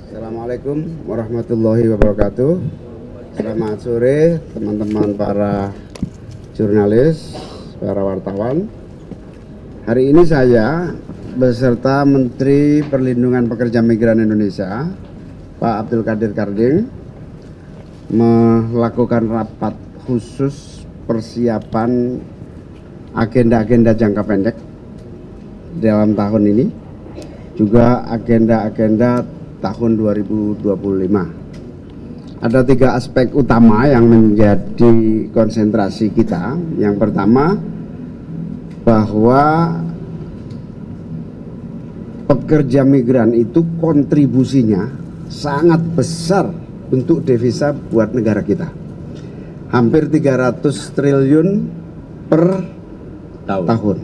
Assalamualaikum warahmatullahi wabarakatuh. Selamat sore teman-teman para jurnalis, para wartawan. Hari ini saya beserta Menteri Perlindungan Pekerja Migran Indonesia, Pak Abdul Qadir Karding, melakukan rapat khusus persiapan agenda-agenda jangka pendek dalam tahun ini, juga agenda-agenda tahun 2025. Ada 3 aspek utama yang menjadi konsentrasi kita. Yang pertama, bahwa pekerja migran itu kontribusinya sangat besar untuk devisa buat negara kita. Hampir 300 triliun per tahun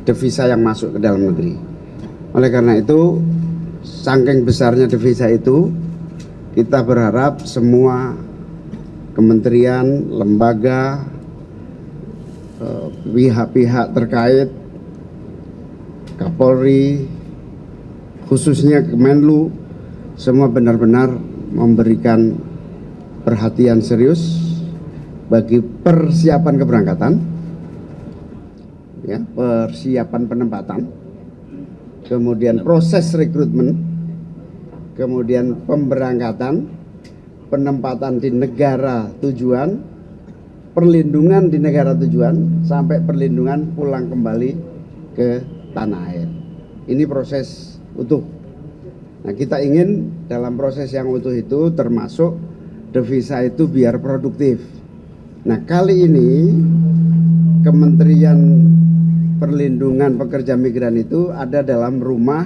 devisa yang masuk ke dalam negeri. Oleh karena itu, saking besarnya devisa itu, kita berharap semua kementerian, lembaga, pihak-pihak terkait, Kapolri, khususnya Kemenlu, semua benar-benar memberikan perhatian serius bagi persiapan keberangkatan, ya, persiapan penempatan, kemudian proses rekrutmen, kemudian pemberangkatan, penempatan di negara tujuan, perlindungan di negara tujuan, sampai perlindungan pulang kembali ke tanah air. Ini proses utuh. Nah, kita ingin dalam proses yang utuh itu termasuk devisa itu biar produktif. Nah, kali ini Kementerian Perlindungan Pekerja Migran itu ada dalam rumah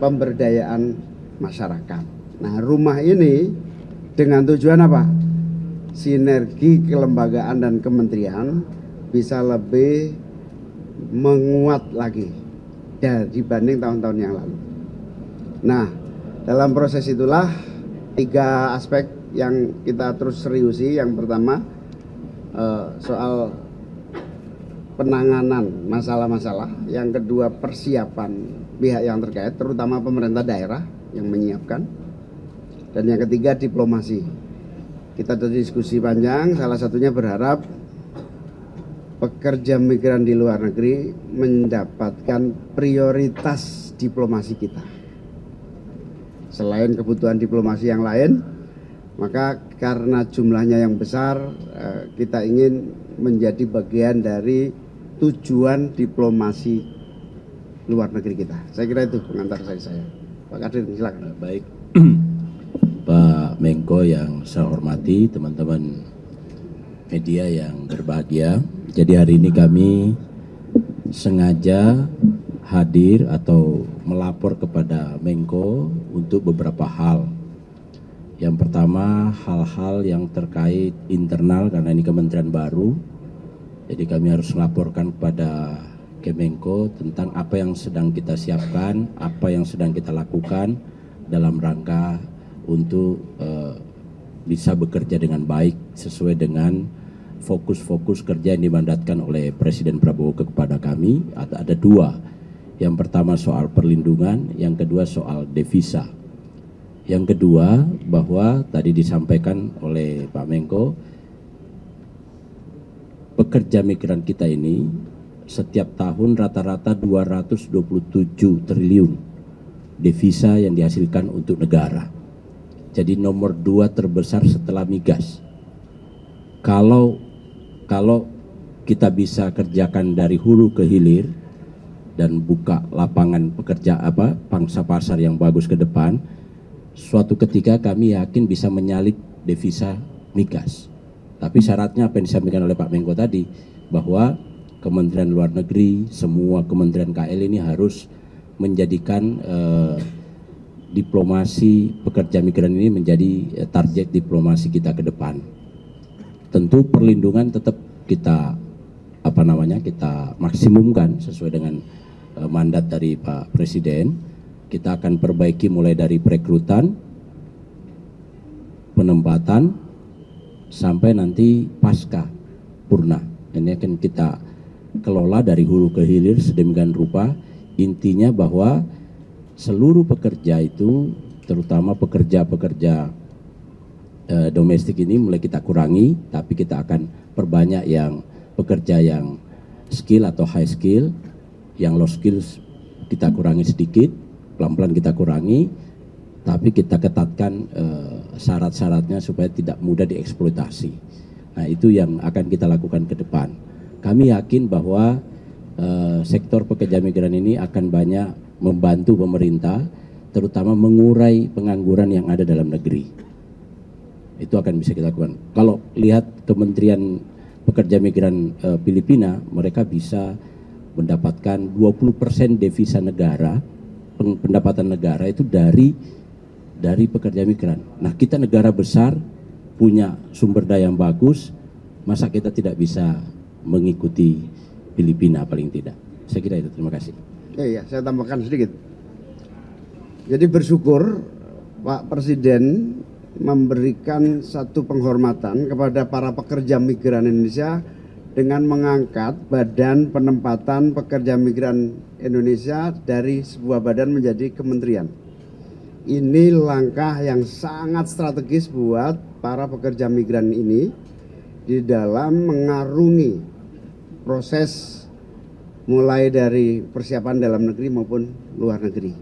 pemberdayaan masyarakat. Nah, rumah ini dengan tujuan apa? Sinergi kelembagaan dan kementerian bisa lebih menguat lagi dibanding tahun-tahun yang lalu. Nah, dalam proses itulah 3 aspek yang kita terus seriusi. Yang pertama, soal penanganan masalah-masalah. Yang kedua, persiapan pihak yang terkait, terutama pemerintah daerah yang menyiapkan. Dan yang ketiga, diplomasi. Kita ada diskusi panjang, salah satunya berharap pekerja migran di luar negeri mendapatkan prioritas diplomasi kita. Selain kebutuhan diplomasi yang lain, maka karena jumlahnya yang besar, kita ingin menjadi bagian dari tujuan diplomasi luar negeri kita. Saya kira itu pengantar saya. Pak Kadir, silakan. Baik, Pak Menko yang saya hormati, teman-teman media yang berbahagia. Jadi hari ini kami sengaja hadir atau melapor kepada Menko untuk beberapa hal. Yang pertama, hal-hal yang terkait internal karena ini kementerian baru. Jadi kami harus melaporkan kepada Kemenko tentang apa yang sedang kita siapkan, apa yang sedang kita lakukan dalam rangka untuk bisa bekerja dengan baik sesuai dengan fokus-fokus kerja yang dimandatkan oleh Presiden Prabowo kepada kami. Ada 2. Yang pertama soal perlindungan, yang kedua soal devisa. Yang kedua, bahwa tadi disampaikan oleh Pak Menko, pekerja migran kita ini setiap tahun rata-rata 227 triliun devisa yang dihasilkan untuk negara. Jadi nomor 2 terbesar setelah migas. Kalau kita bisa kerjakan dari hulu ke hilir dan buka lapangan pekerja pangsa pasar yang bagus ke depan, suatu ketika kami yakin bisa menyalip devisa migas. Tapi syaratnya apa yang disampaikan oleh Pak Menko tadi, bahwa Kementerian Luar Negeri, semua kementerian KL ini harus menjadikan diplomasi pekerja migran ini menjadi target diplomasi kita ke depan. Tentu perlindungan tetap kita kita maksimumkan sesuai dengan mandat dari Pak Presiden. Kita akan perbaiki mulai dari perekrutan, penempatan, sampai nanti pasca purna. Ini akan kita kelola dari hulu ke hilir sedemikian rupa. Intinya bahwa seluruh pekerja itu, terutama pekerja-pekerja domestik ini mulai kita kurangi, tapi kita akan perbanyak yang pekerja yang skill atau high skill, yang low skill kita kurangi sedikit, pelan-pelan kita kurangi, tapi kita ketatkan syarat-syaratnya supaya tidak mudah dieksploitasi. Nah, itu yang akan kita lakukan ke depan. Kami yakin bahwa sektor pekerja migran ini akan banyak membantu pemerintah, terutama mengurai pengangguran yang ada dalam negeri. Itu akan bisa kita lakukan. Kalau lihat Kementerian Pekerja Migran Filipina, mereka bisa mendapatkan 20% devisa negara, pendapatan negara itu dari pekerja migran. Nah, kita negara besar, punya sumber daya yang bagus, masa kita tidak bisa mengikuti Filipina paling tidak. Saya kira itu, terima kasih. Ya, saya tambahkan sedikit. Jadi bersyukur Pak Presiden memberikan satu penghormatan kepada para pekerja migran Indonesia dengan mengangkat Badan Penempatan Pekerja Migran Indonesia dari sebuah badan menjadi kementerian. Ini langkah yang sangat strategis buat para pekerja migran ini di dalam mengarungi proses mulai dari persiapan dalam negeri maupun luar negeri.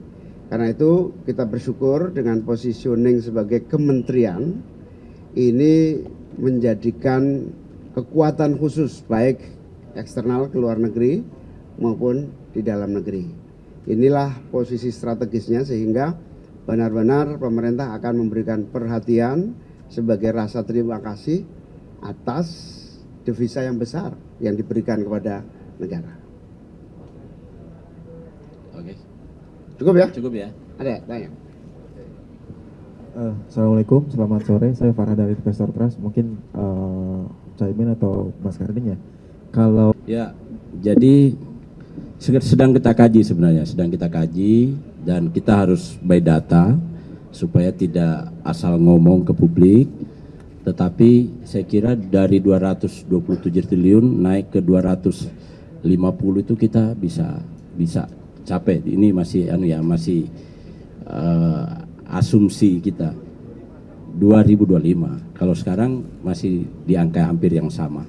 Karena itu kita bersyukur dengan positioning sebagai kementerian ini menjadikan kekuatan khusus baik eksternal ke luar negeri maupun di dalam negeri. Inilah posisi strategisnya sehingga benar-benar pemerintah akan memberikan perhatian sebagai rasa terima kasih atas devisa yang besar yang diberikan kepada negara. Oke. Cukup ya? Cukup ya. Ada tanya? Assalamualaikum, selamat sore. Saya Farah dari Investor Trust. Mungkin Caimin atau Mas Karding ya. Kalau Ya, jadi sedang kita kaji sebenarnya, sedang kita kaji dan kita harus by data supaya tidak asal ngomong ke publik. Tetapi saya kira dari 227 triliun naik ke 250 itu kita bisa capai. Ini masih masih asumsi kita 2025. Kalau sekarang masih di angka hampir yang sama.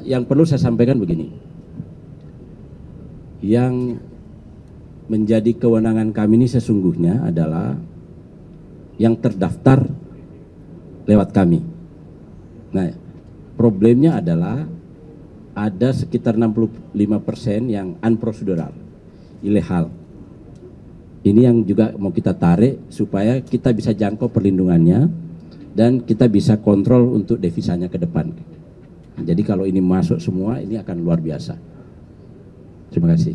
Yang perlu saya sampaikan begini. Yang menjadi kewenangan kami ini sesungguhnya adalah yang terdaftar lewat kami. Nah, problemnya adalah ada sekitar 65% yang unprocedural, ilegal. Ini yang juga mau kita tarik supaya kita bisa jangkau perlindungannya dan kita bisa kontrol untuk devisanya ke depan. Jadi kalau ini masuk semua, ini akan luar biasa. Terima kasih.